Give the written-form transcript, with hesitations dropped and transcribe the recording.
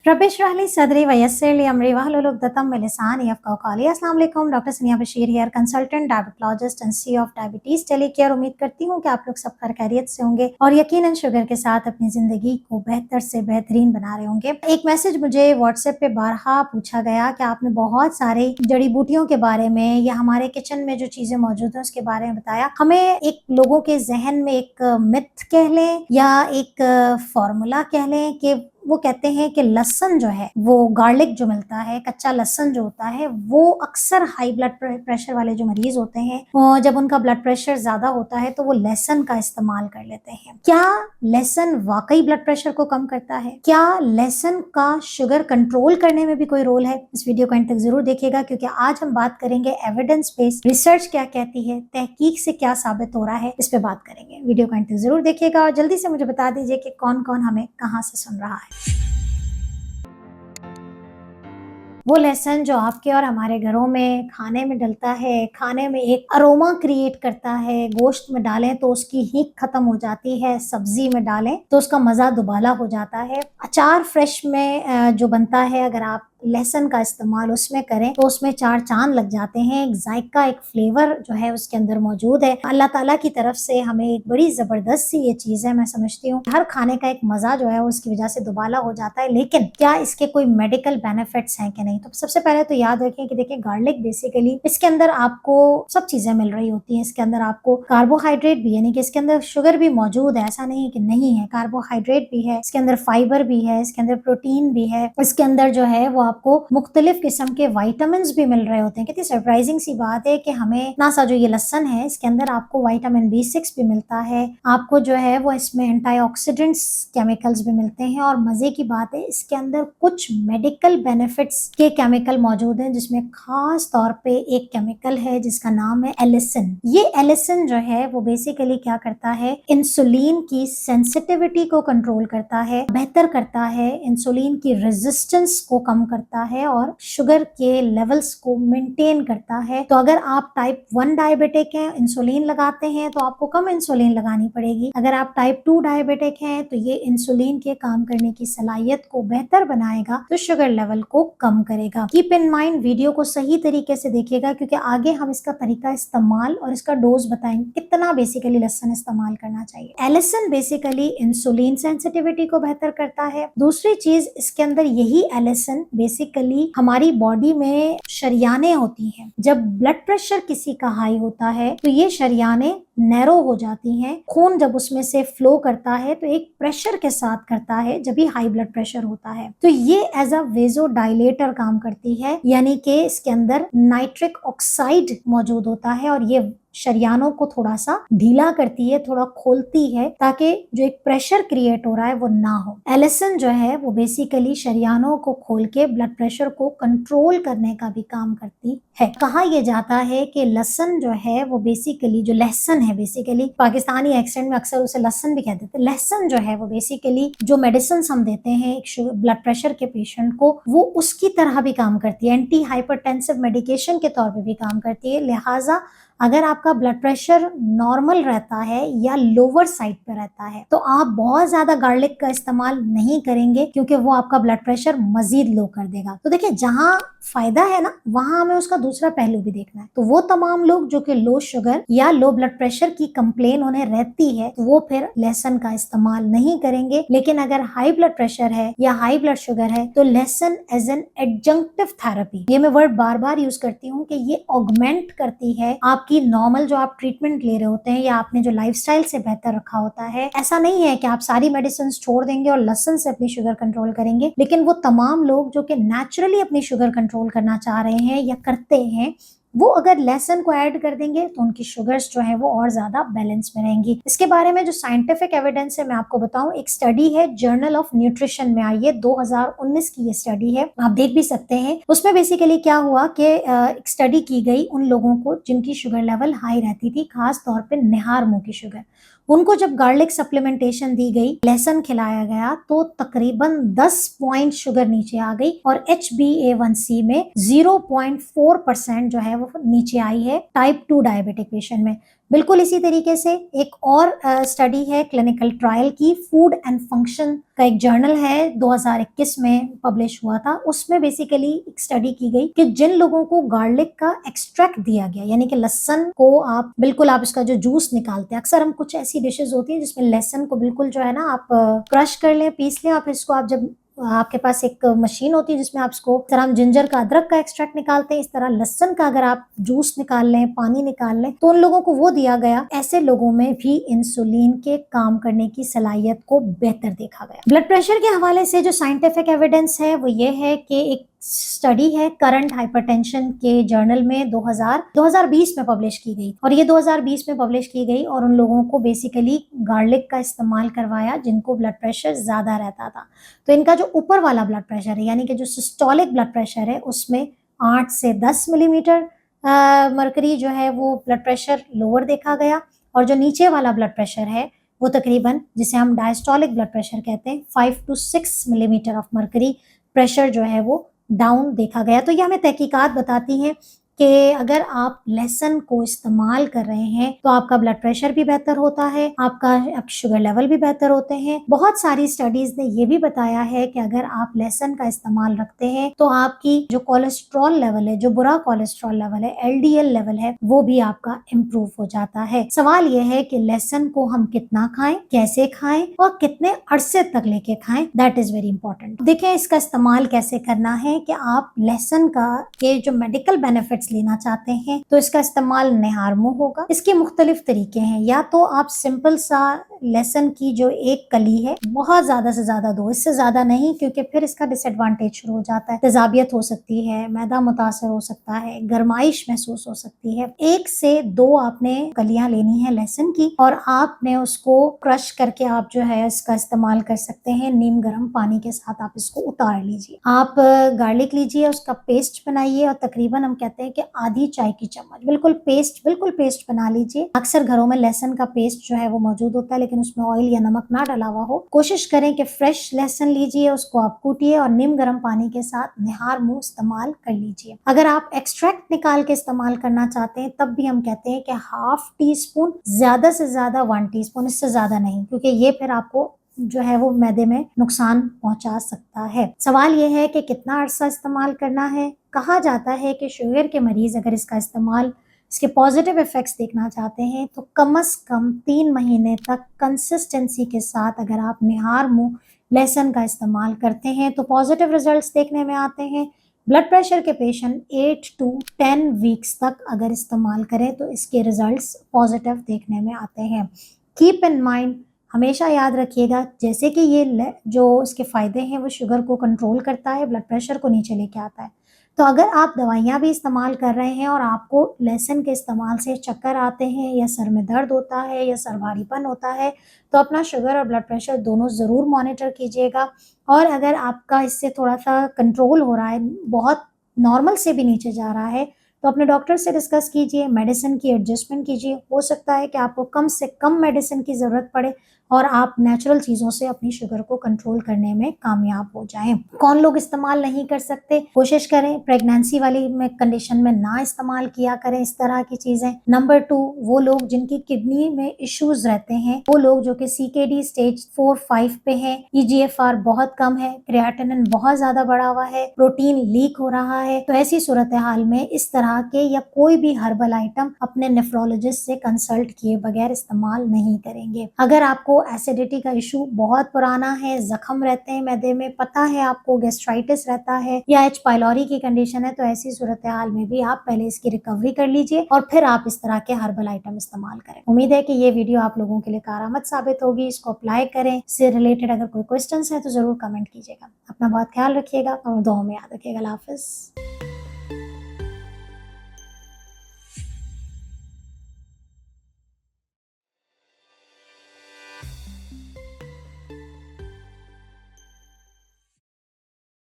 रब इश्रह ली सदरी वयस्सिर ली अमरी वहलुल उक़दतम मिन लिसानी यफ़क़हू क़ौली। अस्सलाम वालेकुम, डॉक्टर सनिया Bashir here, consultant diabetologist and CEO of diabetes टेलीकेयर। उम्मीद करती हूँ कि आप लोग सब खैरियत से होंगे और यकीनन शुगर के साथ अपनी जिंदगी को बेहतर से बेहतरीन बना रहे होंगे। एक मैसेज मुझे व्हाट्सएप पे बारहा पूछा गया कि आपने बहुत सारे जड़ी बूटियों के बारे में या हमारे किचन में जो चीजें मौजूद हैं उसके बारे में बताया। हमें एक लोगों के जहन में एक मिथ कह लें या एक फॉर्मूला कह लें कि वो कहते हैं कि लहसुन जो है, वो गार्लिक जो मिलता है, कच्चा लहसुन जो होता है, वो अक्सर हाई ब्लड प्रेशर वाले जो मरीज होते हैं, और जब उनका ब्लड प्रेशर ज्यादा होता है तो वो लहसुन का इस्तेमाल कर लेते हैं। क्या लहसुन वाकई ब्लड प्रेशर को कम करता है? क्या लहसुन का शुगर कंट्रोल करने में भी कोई रोल है? इस वीडियो को अंत तक जरूर देखिएगा, क्योंकि आज हम बात करेंगे एविडेंस बेस्ड रिसर्च क्या कहती है, तहकीक से क्या साबित हो रहा है, इस पे बात करेंगे। वीडियो को अंत तक जरूर देखिएगा और जल्दी से मुझे बता दीजिए कि कौन कौन हमें कहाँ से सुन रहा है। वो लहसुन जो आपके और हमारे घरों में खाने में डलता है, खाने में एक अरोमा क्रिएट करता है, गोश्त में डालें तो उसकी हीक खत्म हो जाती है, सब्जी में डालें तो उसका मजा दुबाला हो जाता है, अचार फ्रेश में जो बनता है अगर आप लहसुन का इस्तेमाल उसमें करें तो उसमें चार चांद लग जाते हैं। एक जायका, एक फ्लेवर जो है उसके अंदर मौजूद है। अल्लाह ताला की तरफ से हमें एक बड़ी जबरदस्त सी ये चीज है। मैं समझती हूँ हर खाने का एक मजा जो है उसकी वजह से दुबाला हो जाता है, लेकिन क्या इसके कोई मेडिकल बेनिफिट्स हैं कि नहीं? तो सबसे पहले तो याद रखें कि देखिए, गार्लिक बेसिकली इसके अंदर आपको सब चीजें मिल रही होती है। इसके अंदर आपको कार्बोहाइड्रेट भी, यानी कि इसके अंदर शुगर भी मौजूद है, ऐसा नहीं है कि नहीं है। कार्बोहाइड्रेट भी है, इसके अंदर फाइबर भी है, इसके अंदर प्रोटीन भी है, इसके अंदर जो है वो आपको मुख्तलिफ किस्म के विटामिन भी मिल रहे होते हैं। कितनी सरप्राइजिंग सी बात है कि हमें ना सा जो ये लहसुन है इसके अंदर आपको विटामिन B6 भी मिलता है, आपको जो है वो इसमें एंटीऑक्सीडेंट्स केमिकल्स भी मिलते हैं, और मजे की बात है इसके अंदर कुछ मेडिकल बेनिफिट्स के केमिकल मौजूद हैं, जिसमें खास तौर पे एक केमिकल है जिसका नाम है एलिसिन। ये एलिसिन जो है वो बेसिकली क्या करता है, इंसुलिन की सेंसिटिविटी को कंट्रोल करता है, बेहतर करता है, इंसुलिन की रेजिस्टेंस को कम करता है और शुगर के लेवल्स को मेंटेन करता है। तो अगर आप टाइप 1 डायबिटिक हैं, इंसुलिन लगाते हैं तो आपको कम इंसुलिन लगानी पड़ेगी। अगर आप टाइप 2 डायबिटिक हैं तो ये इंसुलिन के काम करने की सलाहियत को बेहतर बनाएगा, तो शुगर लेवल को कम करेगा। कीप इन माइंड, वीडियो को सही तरीके से देखिएगा, क्योंकि आगे हम इसका तरीका इस्तेमाल और इसका डोज बताएंगे, कितना बेसिकली लहसुन इस्तेमाल करना चाहिए। एलिसिन बेसिकली इंसुलिन सेंसिटिविटी को बेहतर करता है। दूसरी चीज, इसके अंदर यही एलिसिन बेसिकली हमारी बॉडी में शरियाने होती हैं। जब ब्लड प्रेशर किसी का हाई होता है तो ये शरियाने नैरो हो जाती हैं। खून जब उसमें से फ्लो करता है तो एक प्रेशर के साथ करता है जब भी हाई ब्लड प्रेशर होता है। तो ये एज अ वेजोडाइलेटर काम करती है, यानी कि इसके अंदर नाइट्रिक ऑक्साइड मौजूद होता है और ये शरियानों को थोड़ा सा ढीला करती है, थोड़ा खोलती है, ताकि जो एक प्रेशर क्रिएट हो रहा है वो ना हो। एलिसिन जो है वो बेसिकली शरियानों को खोल के ब्लड प्रेशर को कंट्रोल करने का भी काम करती है। कहा यह जाता है कि लहसुन जो है वो बेसिकली, जो लहसुन है बेसिकली पाकिस्तानी एक्सेंट में अक्सर उसे लहसुन भी कह देते हैं। लहसुन जो है वो बेसिकली जो मेडिसिन हम देते हैं एक ब्लड प्रेशर के पेशेंट को, वो उसकी तरह भी काम करती है, एंटी हाइपरटेंसिव मेडिकेशन के तौर पर भी काम करती है। लिहाजा अगर आपका ब्लड प्रेशर नॉर्मल रहता है या लोअर साइड पे रहता है तो आप बहुत ज्यादा गार्लिक का इस्तेमाल नहीं करेंगे, क्योंकि वो आपका ब्लड प्रेशर मजीद लो कर देगा। तो देखिए, जहां फायदा है ना वहां हमें उसका दूसरा पहलू भी देखना है। तो वो तमाम लोग जो कि लो शुगर या लो ब्लड प्रेशर की कंप्लेन उन्हें रहती है, तो वो फिर लहसुन का इस्तेमाल नहीं करेंगे। लेकिन अगर हाई ब्लड प्रेशर है या हाई ब्लड शुगर है तो लहसुन एज एन एडजंक्टिव थेरेपी, ये मैं वर्ड बार बार यूज करती हूँ कि ये ऑगमेंट करती है आपकी नॉर्मल जो आप ट्रीटमेंट ले रहे होते हैं या आपने जो लाइफस्टाइल से बेहतर रखा होता है। ऐसा नहीं है कि आप सारी मेडिसिन छोड़ देंगे और लहसुन से अपनी शुगर कंट्रोल करेंगे, लेकिन वो तमाम लोग जो कि नेचुरली अपनी शुगर कंट्रोल करना चाह रहे हैं या करते हैं, वो अगर लहसुन को ऐड कर देंगे तो उनकी शुगर्स जो है वो और ज्यादा बैलेंस में रहेंगी। इसके बारे में जो साइंटिफिक एविडेंस है मैं आपको बताऊं, एक स्टडी है जर्नल ऑफ न्यूट्रिशन में आई है, 2019 की ये स्टडी है, आप देख भी सकते हैं। उसमें बेसिकली क्या हुआ कि एक स्टडी की गई उन लोगों को जिनकी शुगर लेवल हाई रहती थी, खास तौर पे निहार मुंह की शुगर। उनको जब गार्लिक सप्लीमेंटेशन दी गई, लहसुन खिलाया गया, तो तकरीबन 10 पॉइंट शुगर नीचे आ गई और HbA1c में 0.4% जो है वो नीचे आई है टाइप 2 डायबिटिक पेशेंट में। बिल्कुल इसी तरीके से एक और स्टडी है क्लिनिकल ट्रायल की, फूड एंड फंक्शन का एक जर्नल है 2021 में पब्लिश हुआ था। उसमें बेसिकली एक स्टडी की गई कि जिन लोगों को गार्लिक का एक्सट्रैक्ट दिया गया, यानी कि लहसुन को आप बिल्कुल आप इसका जो जूस निकालते हैं, अक्सर हम कुछ ऐसी डिशेज होती है जिसमें लहसुन को बिल्कुल जो है ना आप क्रश कर लें, पीस लें, आप इसको आप जब आपके पास एक मशीन होती है जिसमें आप इसको इस तरह हम जिंजर का, अदरक का एक्सट्रैक्ट निकालते हैं, इस तरह लहसुन का अगर आप जूस निकाल लें, पानी निकाल लें, तो उन लोगों को वो दिया गया। ऐसे लोगों में भी इंसुलिन के काम करने की सलाहियत को बेहतर देखा गया। ब्लड प्रेशर के हवाले से जो साइंटिफिक एविडेंस है वो ये है कि एक स्टडी है करंट हाइपरटेंशन के जर्नल में 2020 में पब्लिश की गई, और ये 2020 में पब्लिश की गई और उन लोगों को बेसिकली गार्लिक का इस्तेमाल करवाया जिनको ब्लड प्रेशर ज्यादा रहता था। तो इनका जो ऊपर वाला ब्लड प्रेशर है, यानी कि जो सिस्टोलिक ब्लड प्रेशर है, उसमें 8 से 10 मिलीमीटर मरकरी जो है वो ब्लड प्रेशर लोअर देखा गया, और जो नीचे वाला ब्लड प्रेशर है वो तकरीबन, जिसे हम डायस्टोलिक ब्लड प्रेशर कहते हैं, 5 to 6 millimetre of mercury pressure जो है वो डाउन देखा गया। तो ये हमें तहकीकात बताती हैं कि अगर आप लहसुन को इस्तेमाल कर रहे हैं तो आपका ब्लड प्रेशर भी बेहतर होता है, आपका शुगर लेवल भी बेहतर होते हैं। बहुत सारी स्टडीज ने ये भी बताया है कि अगर आप लहसुन का इस्तेमाल रखते हैं तो आपकी जो कोलेस्ट्रॉल लेवल है, जो बुरा कोलेस्ट्रॉल लेवल है, LDL लेवल है, वो भी आपका इम्प्रूव हो जाता है। सवाल ये है कि लहसुन को हम कितना खाएं, कैसे खाएं और कितने अरसे तक लेके खाएं, दैट इज वेरी इंपॉर्टेंट। देखें इसका इस्तेमाल कैसे करना है कि आप लहसुन का के जो मेडिकल बेनिफिट्स लेना चाहते हैं तो इसका इस्तेमाल निहार मुंह होगा। इसके मुख्तलिफ तरीके हैं, या तो आप सिंपल सा लहसुन की जो एक कली है बहुत ज्यादा से ज्यादा दो, इससे ज्यादा नहीं, क्योंकि फिर इसका डिसएडवांटेज शुरू हो जाता है, तेजाबियत हो सकती है, मैदा मुतासर हो सकता है, गर्माइश महसूस हो सकती है। 1 से 2 आपने कलियां लेनी है लहसुन की और आपने उसको क्रश करके आप जो है इसका इस्तेमाल कर सकते हैं। नीम गर्म पानी के साथ आप इसको उतार लीजिए। आप गार्लिक लीजिए, उसका पेस्ट बनाइए और तकरीबन हम कहते हैं कि आधी चाय की चम्मच, बिल्कुल पेस्ट बना लीजिए। अक्सर घरों में लहसुन का पेस्ट जो है वो मौजूद होता है, लेकिन उसमें ऑयल या नमक ना डला हुआ हो। कोशिश करें कि फ्रेश लहसुन लीजिए, उसको आप कूटिए और नीम गर्म पानी के साथ निहार मुंह इस्तेमाल कर लीजिए। अगर आप एक्सट्रैक्ट निकाल के इस्तेमाल करना चाहते हैं तब भी हम कहते हैं कि हाफ टी स्पून, ज्यादा से ज्यादा 1 टीस्पून, इससे ज्यादा नहीं, क्योंकि ये फिर आपको जो है वो मैदे में नुकसान पहुंचा सकता है। सवाल ये है कि कितना अरसा इस्तेमाल करना है। कहा जाता है कि शुगर के मरीज अगर इसका इस्तेमाल, इसके पॉजिटिव इफेक्ट्स देखना चाहते हैं तो कम से कम 3 महीने तक कंसिस्टेंसी के साथ अगर आप निहार मुंह लहसुन का इस्तेमाल करते हैं तो पॉजिटिव रिजल्ट्स देखने में आते हैं। ब्लड प्रेशर के पेशेंट 8 to 10 वीक्स तक अगर इस्तेमाल करें तो इसके रिजल्ट्स पॉजिटिव देखने में आते हैं। कीप इन माइंड, हमेशा याद रखिएगा, जैसे कि ये जो इसके फ़ायदे हैं वो शुगर को कंट्रोल करता है, ब्लड प्रेशर को नीचे लेके आता है। तो अगर आप दवाइयाँ भी इस्तेमाल कर रहे हैं और आपको लहसुन के इस्तेमाल से चक्कर आते हैं या सर में दर्द होता है या सर भारीपन होता है तो अपना शुगर और ब्लड प्रेशर दोनों ज़रूर मॉनिटर कीजिएगा। और अगर आपका इससे थोड़ा सा कंट्रोल हो रहा है, बहुत नॉर्मल से भी नीचे जा रहा है, तो अपने डॉक्टर से डिस्कस कीजिए, मेडिसिन की एडजस्टमेंट कीजिए। हो सकता है कि आपको कम से कम मेडिसिन की ज़रूरत पड़े और आप नेचुरल चीज़ों से अपनी शुगर को कंट्रोल करने में कामयाब हो जाएं। कौन लोग इस्तेमाल नहीं कर सकते, कोशिश करें प्रेगनेंसी वाली में कंडीशन में ना इस्तेमाल किया करें इस तरह की चीज़ें। नंबर 2, वो लोग जिनकी किडनी में इश्यूज रहते हैं, वो लोग जो कि CKD स्टेज 4-5 पे हैं, EGFR बहुत कम है, क्रिएटिनिन बहुत ज़्यादा बढ़ा हुआ है, प्रोटीन लीक हो रहा है, तो ऐसी सूरत हाल में इस तरह के या कोई भी हर्बल आइटम अपने नेफ्रोलॉजिस्ट से कंसल्ट किए बगैर इस्तेमाल नहीं करेंगे। अगर आपको एसिडिटी का इशू बहुत पुराना है, जख्म रहते हैं मैदे में, पता है आपको गैस्ट्राइटिस रहता है या H पाइलोरी की कंडीशन है, तो ऐसी सूरत हाल में भी आप पहले इसकी रिकवरी कर लीजिए और फिर आप इस तरह के हर्बल आइटम इस्तेमाल करें। उम्मीद है कि ये वीडियो आप लोगों के लिए कारआमद साबित होगी। इसको अप्लाई करें। इससे रिलेटेड अगर कोई क्वेश्चन है तो जरूर कमेंट कीजिएगा। अपना बहुत ख्याल रखिएगा और दुआओं में याद रखिएगा। अल्लाह हाफिज।